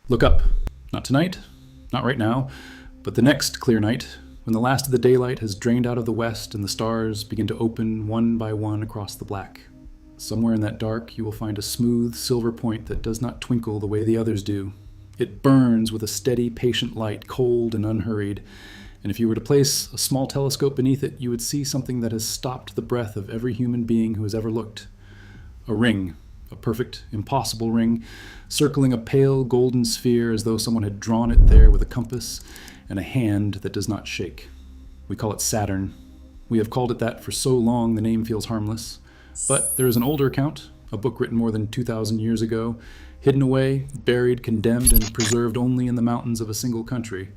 Look up. Not tonight, not right now, but the next clear night, when the last of the daylight has drained out of the west and the stars begin to open one by one across the black. Somewhere in that dark, you will find a smooth silver point that does not twinkle the way the others do. It burns with a steady, patient light, cold and unhurried. And if you were to place a small telescope beneath it, you would see something that has stopped the breath of every human being who has ever looked. A ring, a perfect, impossible ring, circling a pale golden sphere as though someone had drawn it there with a compass and a hand that does not shake. We call it Saturn. We have called it that for so long the name feels harmless. But there is an older account, a book written more than 2,000 years ago, hidden away, buried, condemned, and preserved only in the mountains of a single country.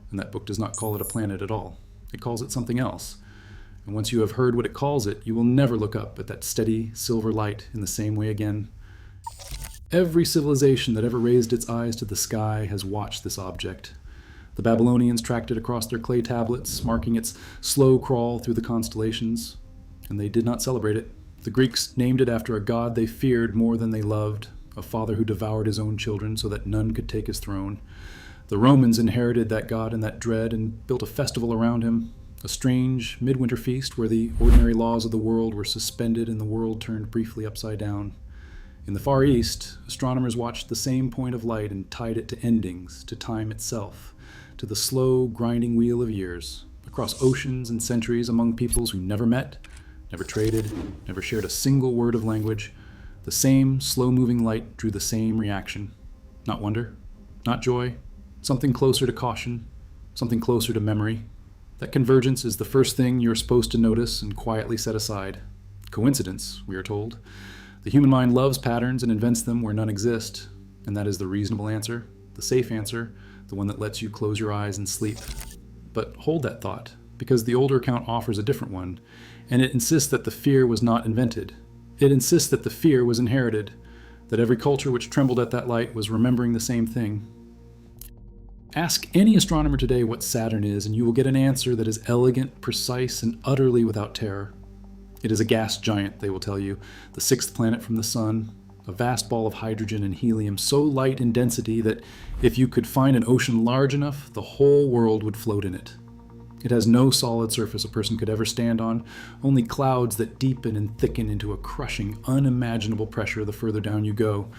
And that book does not call it a planet at all. It calls it something else. And once you have heard what it calls it, you will never look up at that steady silver light in the same way again. Every civilization that ever raised its eyes to the sky has watched this object. The Babylonians tracked it across their clay tablets, marking its slow crawl through the constellations, and they did not celebrate it. The Greeks named it after a god they feared more than they loved, a father who devoured his own children so that none could take his throne. The Romans inherited that god and that dread and built a festival around him, a strange midwinter feast where the ordinary laws of the world were suspended and the world turned briefly upside down. In the Far East, astronomers watched the same point of light and tied it to endings, to time itself, to the slow, grinding wheel of years, across oceans and centuries among peoples who never met, never traded, never shared a single word of language. The same slow-moving light drew the same reaction. Not wonder, not joy, something closer to caution, something closer to memory. That convergence is the first thing you're supposed to notice and quietly set aside. Coincidence, we are told. The human mind loves patterns and invents them where none exist, and that is the reasonable answer, the safe answer, the one that lets you close your eyes and sleep. But hold that thought, because the older account offers a different one, and it insists that the fear was not invented. It insists that the fear was inherited, that every culture which trembled at that light was remembering the same thing. Ask any astronomer today what Saturn is, and you will get an answer that is elegant, precise, and utterly without terror. It is a gas giant, they will tell you, the sixth planet from the sun, a vast ball of hydrogen and helium so light in density that if you could find an ocean large enough, the whole world would float in it. It has no solid surface a person could ever stand on, only clouds that deepen and thicken into a crushing, unimaginable pressure the further down you go.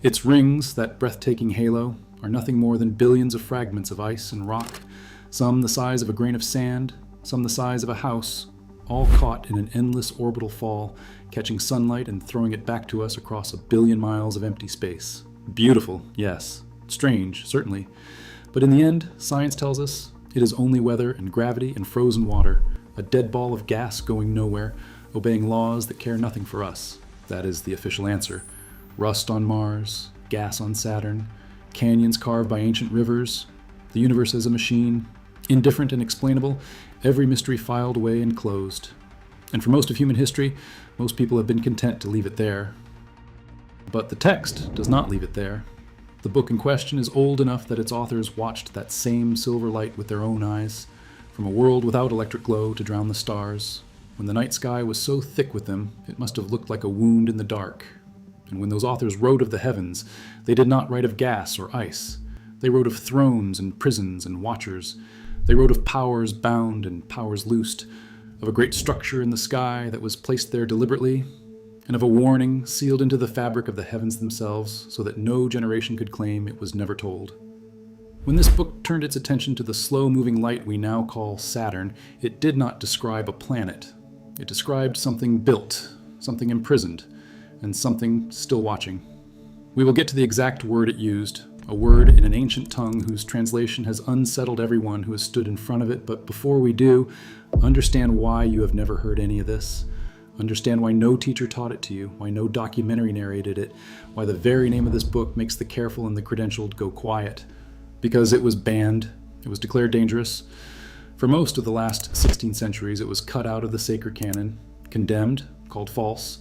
Its rings, that breathtaking halo, are nothing more than billions of fragments of ice and rock, some the size of a grain of sand, some the size of a house, all caught in an endless orbital fall, catching sunlight and throwing it back to us across 1 billion miles of empty space. Beautiful, yes. Strange, certainly. But in the end, science tells us it is only weather and gravity and frozen water, a dead ball of gas going nowhere, obeying laws that care nothing for us. That is the official answer. Rust on Mars, gas on Saturn, canyons carved by ancient rivers, the universe as a machine, indifferent and explainable, every mystery filed away and closed. And for most of human history, most people have been content to leave it there. But the text does not leave it there. The book in question is old enough that its authors watched that same silver light with their own eyes, from a world without electric glow to drown the stars. When the night sky was so thick with them, it must have looked like a wound in the dark. And when those authors wrote of the heavens, they did not write of gas or ice. They wrote of thrones and prisons and watchers. They wrote of powers bound and powers loosed, of a great structure in the sky that was placed there deliberately, and of a warning sealed into the fabric of the heavens themselves so that no generation could claim it was never told. When this book turned its attention to the slow-moving light we now call Saturn, it did not describe a planet. It described something built, something imprisoned, and something still watching. We will get to the exact word it used, a word in an ancient tongue whose translation has unsettled everyone who has stood in front of it, but before we do, understand why you have never heard any of this. Understand why no teacher taught it to you, why no documentary narrated it, why the very name of this book makes the careful and the credentialed go quiet. Because it was banned, it was declared dangerous. For most of the last 16 centuries, it was cut out of the sacred canon, condemned, called false,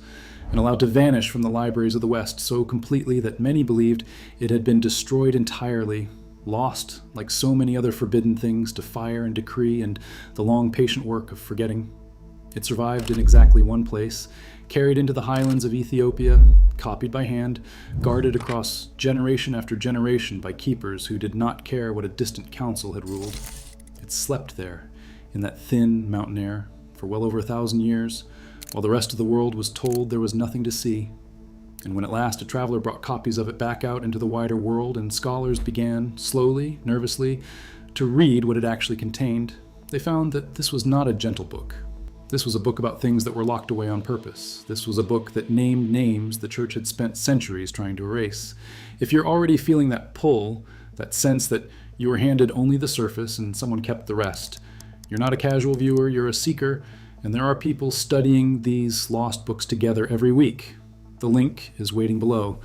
and allowed to vanish from the libraries of the West so completely that many believed it had been destroyed entirely, lost, like so many other forbidden things, to fire and decree and the long patient work of forgetting. It survived in exactly one place, carried into the highlands of Ethiopia, copied by hand, guarded across generation after generation by keepers who did not care what a distant council had ruled. It slept there, in that thin mountain air, for well over 1,000 years, while the rest of the world was told there was nothing to see. And when at last a traveler brought copies of it back out into the wider world, and scholars began, slowly, nervously, to read what it actually contained, they found that this was not a gentle book. This was a book about things that were locked away on purpose. This was a book that named names the church had spent centuries trying to erase. If you're already feeling that pull, that sense that you were handed only the surface and someone kept the rest, you're not a casual viewer, you're a seeker, and there are people studying these lost books together every week. The link is waiting below.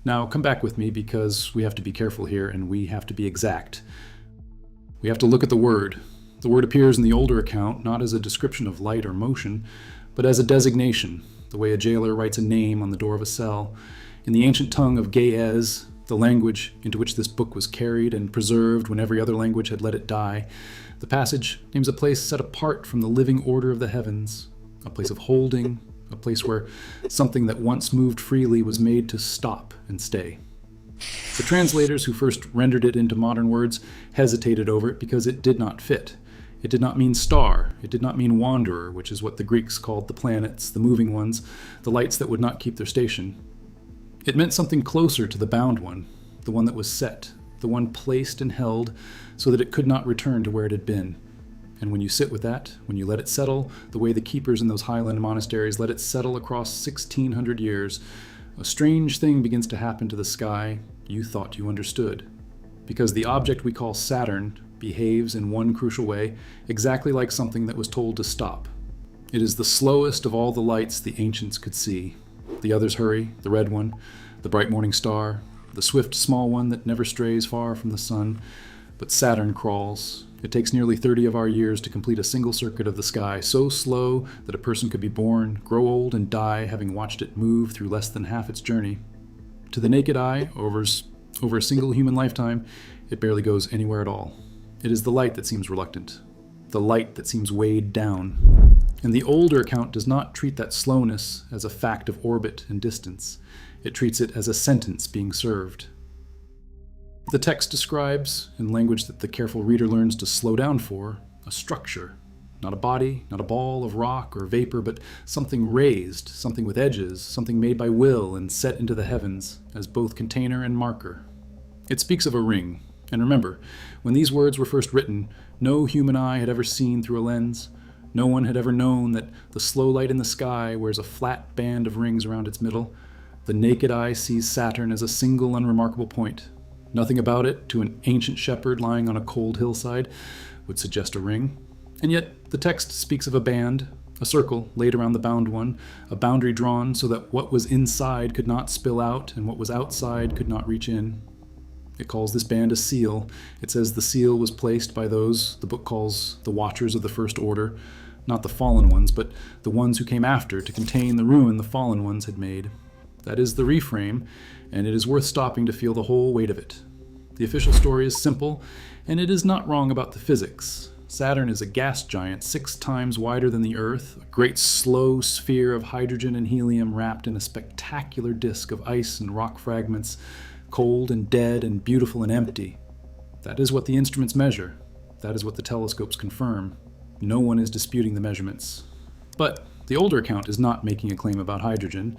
Now come back with me because we have to be careful here and we have to be exact. We have to look at the word. The word appears in the older account not as a description of light or motion, but as a designation, the way a jailer writes a name on the door of a cell. In the ancient tongue of Ge'ez, the language into which this book was carried and preserved when every other language had let it die, the passage names a place set apart from the living order of the heavens, a place of holding, a place where something that once moved freely was made to stop and stay. The translators who first rendered it into modern words hesitated over it because it did not fit. It did not mean star. It did not mean wanderer, which is what the Greeks called the planets, the moving ones, the lights that would not keep their station. It meant something closer to the bound one, the one that was set, the one placed and held so that it could not return to where it had been. And when you sit with that, when you let it settle, the way the keepers in those highland monasteries let it settle across 1,600 years, a strange thing begins to happen to the sky you thought you understood. Because the object we call Saturn behaves in one crucial way, exactly like something that was told to stop. It is the slowest of all the lights the ancients could see. The others hurry, the red one, the bright morning star, the swift small one that never strays far from the sun. But Saturn crawls. It takes nearly 30 of our years to complete a single circuit of the sky, so slow that a person could be born, grow old, and die having watched it move through less than half its journey. To the naked eye, over a single human lifetime, it barely goes anywhere at all. It is the light that seems reluctant, the light that seems weighed down. And the older account does not treat that slowness as a fact of orbit and distance. It treats it as a sentence being served. The text describes, in language that the careful reader learns to slow down for, a structure. Not a body, not a ball of rock or vapor, but something raised, something with edges, something made by will and set into the heavens as both container and marker. It speaks of a ring. And remember, when these words were first written, no human eye had ever seen through a lens. No one had ever known that the slow light in the sky wears a flat band of rings around its middle. The naked eye sees Saturn as a single unremarkable point. Nothing about it, to an ancient shepherd lying on a cold hillside, would suggest a ring. And yet the text speaks of a band, a circle laid around the bound one, a boundary drawn so that what was inside could not spill out and what was outside could not reach in. It calls this band a seal. It says the seal was placed by those the book calls the watchers of the first order, not the fallen ones, but the ones who came after to contain the ruin the fallen ones had made. That is the reframe, and it is worth stopping to feel the whole weight of it. The official story is simple, and it is not wrong about the physics. Saturn is a gas giant 6 times wider than the Earth, a great slow sphere of hydrogen and helium wrapped in a spectacular disk of ice and rock fragments, cold and dead and beautiful and empty. That is what the instruments measure. That is what the telescopes confirm. No one is disputing the measurements. But the older account is not making a claim about hydrogen.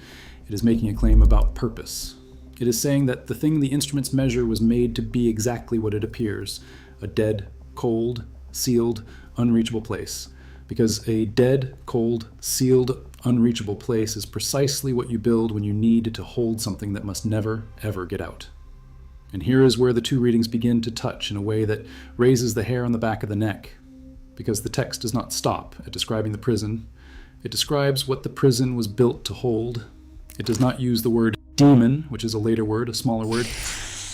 It is making a claim about purpose. It is saying that the thing the instruments measure was made to be exactly what it appears, a dead, cold, sealed, unreachable place. Because a dead, cold, sealed, unreachable place is precisely what you build when you need to hold something that must never, ever get out. And here is where the two readings begin to touch in a way that raises the hair on the back of the neck. Because the text does not stop at describing the prison. It describes what the prison was built to hold. It does not use the word demon, which is a later word, a smaller word.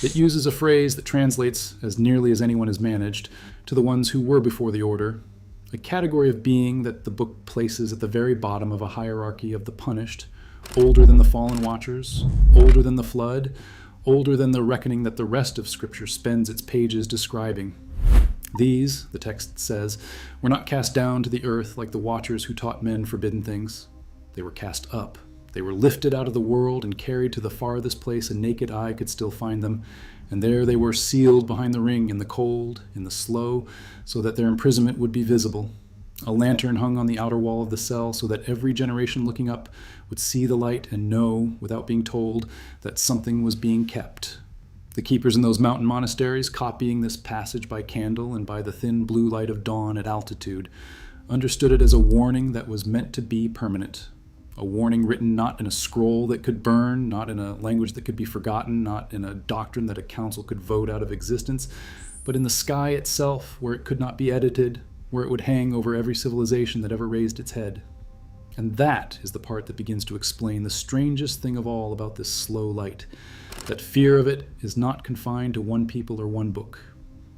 It uses a phrase that translates, as nearly as anyone has managed, to the ones who were before the order, a category of being that the book places at the very bottom of a hierarchy of the punished, older than the fallen watchers, older than the flood, older than the reckoning that the rest of Scripture spends its pages describing. These, the text says, were not cast down to the earth like the watchers who taught men forbidden things. They were cast up. They were lifted out of the world and carried to the farthest place a naked eye could still find them, and there they were sealed behind the ring in the cold, in the slow, so that their imprisonment would be visible. A lantern hung on the outer wall of the cell so that every generation looking up would see the light and know, without being told, that something was being kept. The keepers in those mountain monasteries, copying this passage by candle and by the thin blue light of dawn at altitude, understood it as a warning that was meant to be permanent. A warning written not in a scroll that could burn, not in a language that could be forgotten, not in a doctrine that a council could vote out of existence, but in the sky itself, where it could not be edited, where it would hang over every civilization that ever raised its head. And that is the part that begins to explain the strangest thing of all about this slow light, that fear of it is not confined to one people or one book,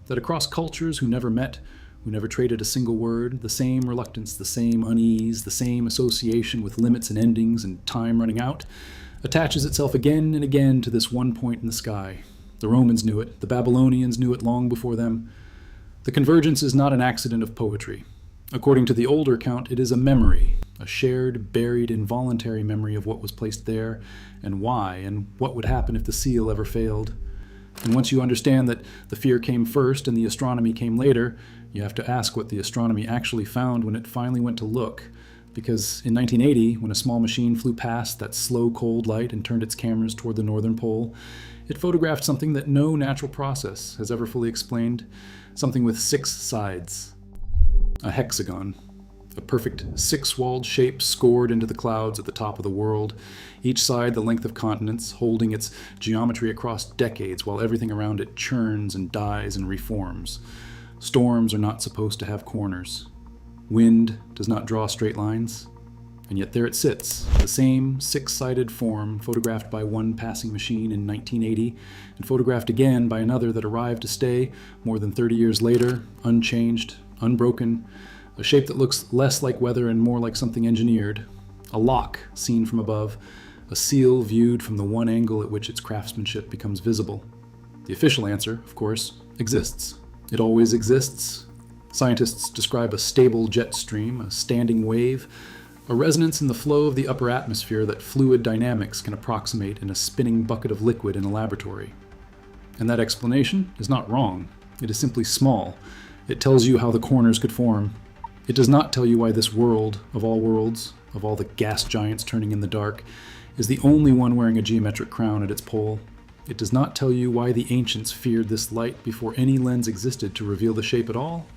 that across cultures who never met, who never traded a single word, the same reluctance, the same unease, the same association with limits and endings and time running out, attaches itself again and again to this one point in the sky. The Romans knew it. The Babylonians knew it long before them. The convergence is not an accident of poetry. According to the older account, it is a memory, a shared, buried, involuntary memory of what was placed there and why, and what would happen if the seal ever failed. And once you understand that the fear came first and the astronomy came later, you have to ask what the astronomy actually found when it finally went to look. Because in 1980, when a small machine flew past that slow, cold light and turned its cameras toward the northern pole, it photographed something that no natural process has ever fully explained, something with 6 sides. A hexagon. A perfect 6-walled shape scored into the clouds at the top of the world, each side the length of continents, holding its geometry across decades while everything around it churns and dies and reforms. Storms are not supposed to have corners. Wind does not draw straight lines. And yet there it sits, the same 6-sided form photographed by one passing machine in 1980, and photographed again by another that arrived to stay more than 30 years later, unchanged, unbroken, a shape that looks less like weather and more like something engineered, a lock seen from above, a seal viewed from the one angle at which its craftsmanship becomes visible. The official answer, of course, exists. It always exists. Scientists describe a stable jet stream, a standing wave, a resonance in the flow of the upper atmosphere that fluid dynamics can approximate in a spinning bucket of liquid in a laboratory. And that explanation is not wrong. It is simply small. It tells you how the corners could form. It does not tell you why this world, of all worlds, of all the gas giants turning in the dark, is the only one wearing a geometric crown at its pole. It does not tell you why the ancients feared this light before any lens existed to reveal the shape at all.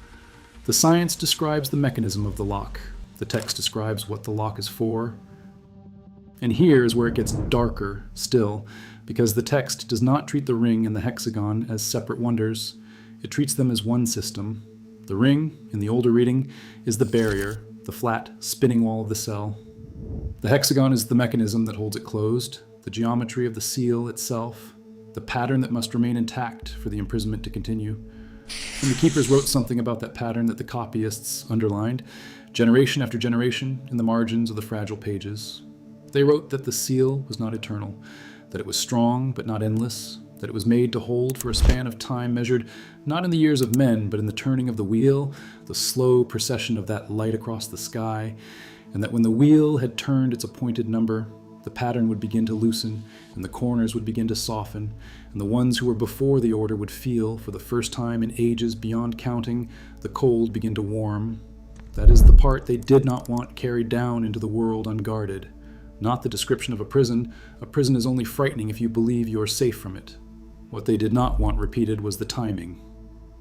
The science describes the mechanism of the lock. The text describes what the lock is for. And here is where it gets darker still, because the text does not treat the ring and the hexagon as separate wonders. It treats them as one system. The ring, in the older reading, is the barrier, the flat, spinning wall of the cell. The hexagon is the mechanism that holds it closed, the geometry of the seal itself, the pattern that must remain intact for the imprisonment to continue. And the keepers wrote something about that pattern that the copyists underlined, generation after generation, in the margins of the fragile pages. They wrote that the seal was not eternal, that it was strong but not endless, that it was made to hold for a span of time measured not in the years of men, but in the turning of the wheel, the slow procession of that light across the sky, and that when the wheel had turned its appointed number, the pattern would begin to loosen, and the corners would begin to soften, and the ones who were before the order would feel, for the first time in ages beyond counting, the cold begin to warm. That is the part they did not want carried down into the world unguarded. Not the description of a prison. A prison is only frightening if you believe you are safe from it. What they did not want repeated was the timing.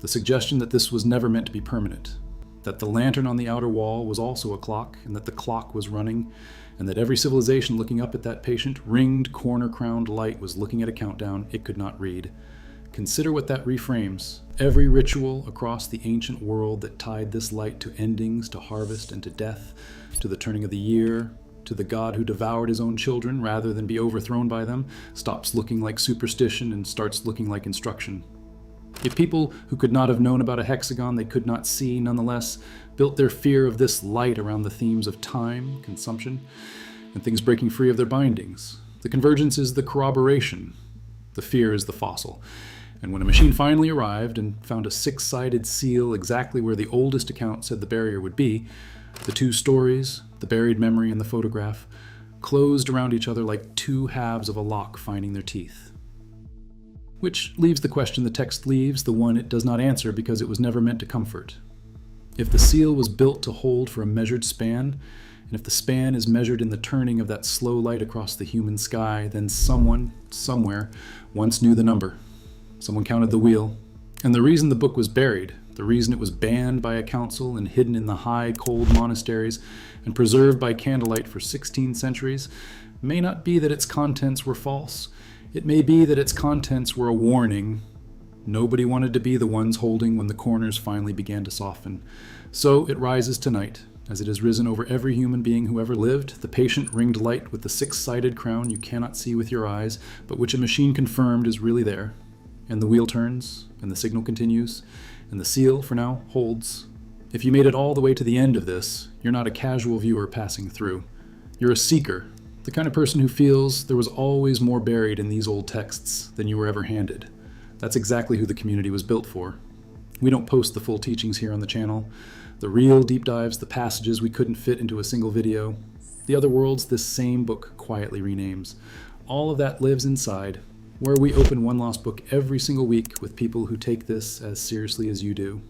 The suggestion that this was never meant to be permanent. That the lantern on the outer wall was also a clock, and that the clock was running, and that every civilization looking up at that patient, ringed, corner-crowned light was looking at a countdown it could not read. Consider what that reframes. Every ritual across the ancient world that tied this light to endings, to harvest, and to death, to the turning of the year, to the God who devoured his own children rather than be overthrown by them, stops looking like superstition and starts looking like instruction. If people who could not have known about a hexagon they could not see, nonetheless, built their fear of this light around the themes of time, consumption, and things breaking free of their bindings, the convergence is the corroboration. The fear is the fossil. And when a machine finally arrived and found a six-sided seal exactly where the oldest account said the barrier would be, the two stories, the buried memory and the photograph, closed around each other like two halves of a lock finding their teeth. Which leaves the question the text leaves, the one it does not answer because it was never meant to comfort. If the seal was built to hold for a measured span, and if the span is measured in the turning of that slow light across the human sky, then someone, somewhere, once knew the number. Someone counted the wheel. And the reason the book was buried, the reason it was banned by a council and hidden in the high, cold monasteries and preserved by candlelight for 16 centuries, may not be that its contents were false. It may be that its contents were a warning. Nobody wanted to be the ones holding when the corners finally began to soften. So it rises tonight, as it has risen over every human being who ever lived, the patient ringed light with the six-sided crown you cannot see with your eyes, but which a machine confirmed is really there. And the wheel turns, and the signal continues, and the seal, for now, holds. If you made it all the way to the end of this, you're not a casual viewer passing through. You're a seeker, the kind of person who feels there was always more buried in these old texts than you were ever handed. That's exactly who the community was built for. We don't post the full teachings here on the channel. The real deep dives, the passages we couldn't fit into a single video. The other worlds this same book quietly renames. All of that lives inside, where we open one lost book every single week with people who take this as seriously as you do.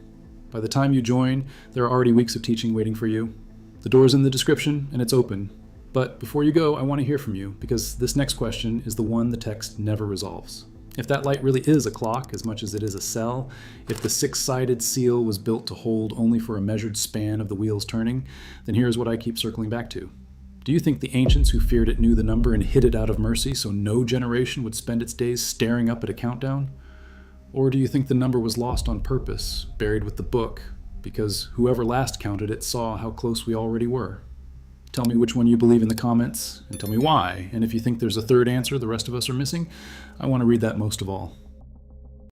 By the time you join, there are already weeks of teaching waiting for you. The door's in the description, and it's open. But before you go, I want to hear from you, because this next question is the one the text never resolves. If that light really is a clock as much as it is a cell, if the six-sided seal was built to hold only for a measured span of the wheels turning, then here's what I keep circling back to. Do you think the ancients who feared it knew the number and hid it out of mercy so no generation would spend its days staring up at a countdown? Or do you think the number was lost on purpose, buried with the book, because whoever last counted it saw how close we already were? Tell me which one you believe in the comments, and tell me why. And if you think there's a third answer the rest of us are missing, I want to read that most of all.